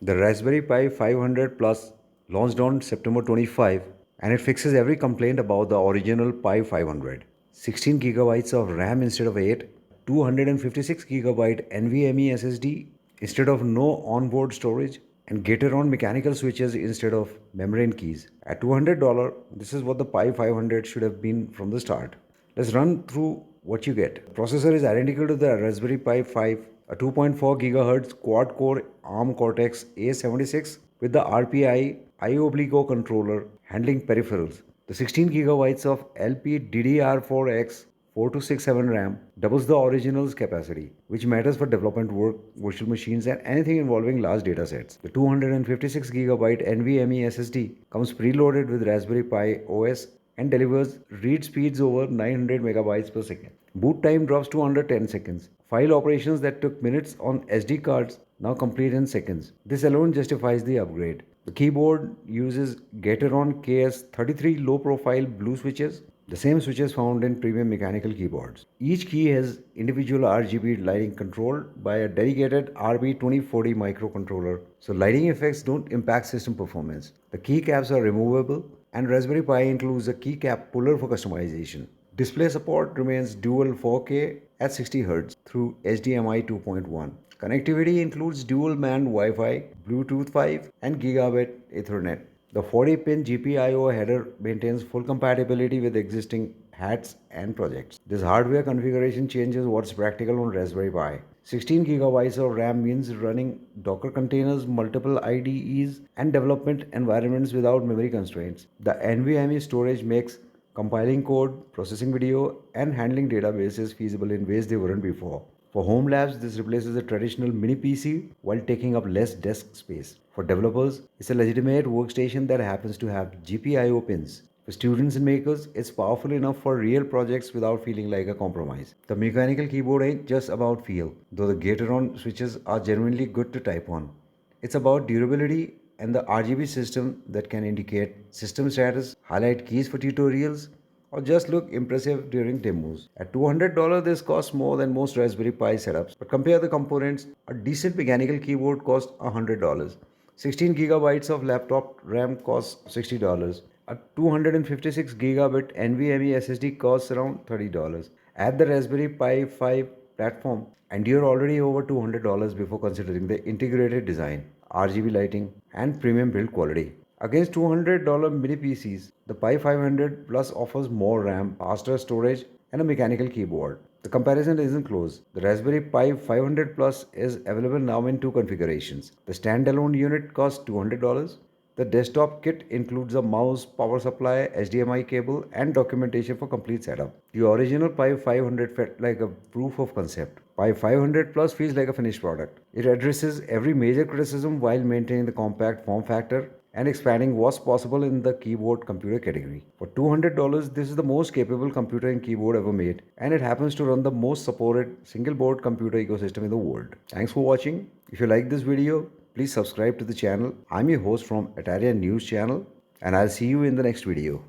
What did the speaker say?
The Raspberry Pi 500 Plus launched on September 25 and it fixes every complaint about the original Pi 500. 16 gigabytes of RAM instead of 8, 256 gigabyte NVMe SSD instead of no onboard storage, and Gateron mechanical switches instead of membrane keys. At $200, this is what the Pi 500 should have been from the start. Let's run through what you get. The processor is identical to the Raspberry Pi 5, a 2.4 GHz quad-core ARM Cortex-A76 with the RPI I/O controller handling peripherals. The 16 gigabytes of LPDDR4X 4267 RAM doubles the original's capacity, which matters for development work, virtual machines, and anything involving large datasets. The 256GB NVMe SSD comes preloaded with Raspberry Pi OS and delivers read speeds over 900 megabytes per second. Boot time drops to under 10 seconds. File operations that took minutes on SD cards now complete in seconds. This alone justifies the upgrade. The keyboard uses Gateron KS-33 low-profile blue switches, the same switches found in premium mechanical keyboards. Each key has individual RGB lighting controlled by a dedicated RB2040 microcontroller, so lighting effects don't impact system performance. The keycaps are removable, and Raspberry Pi includes a keycap puller for customization. Display support remains dual 4K at 60Hz through HDMI 2.1. Connectivity includes dual band Wi-Fi, Bluetooth 5, and Gigabit Ethernet. The 40-pin GPIO header maintains full compatibility with existing hats and projects. This hardware configuration changes what's practical on Raspberry Pi. 16 gigabytes of RAM means running Docker containers, multiple IDEs, and development environments without memory constraints. The NVMe storage makes compiling code, processing video, and handling databases feasible in ways they weren't before. For home labs, this replaces a traditional mini PC while taking up less desk space. For developers, it's a legitimate workstation that happens to have GPIO pins. For students and makers, it's powerful enough for real projects without feeling like a compromise. The mechanical keyboard ain't just about feel, though the Gateron switches are genuinely good to type on. It's about durability and the RGB system that can indicate system status, highlight keys for tutorials, or just look impressive during demos. At $200, this costs more than most Raspberry Pi setups, but compare the components, a decent mechanical keyboard costs $100. 16 gigabytes of laptop RAM costs $60. A 256 gigabit NVMe SSD costs around $30. Add the Raspberry Pi 5 platform, and you're already over $200 before considering the integrated design, RGB lighting, and premium build quality. Against $200 mini PCs, the Pi 500 Plus offers more RAM, faster storage, and a mechanical keyboard. The comparison isn't close. The Raspberry Pi 500 Plus is available now in two configurations. The standalone unit costs $200. The desktop kit includes a mouse, power supply, HDMI cable, and documentation for complete setup. The original Pi 500 felt like a proof of concept. Pi 500 Plus feels like a finished product. It addresses every major criticism while maintaining the compact form factor and expanding what's possible in the keyboard computer category. For $200, this is the most capable computer and keyboard ever made, and it happens to run the most supported single board computer ecosystem in the world. Thanks for watching. If you like this video, please subscribe to the channel. I'm your host from Atarian News Channel, and I'll see you in the next video.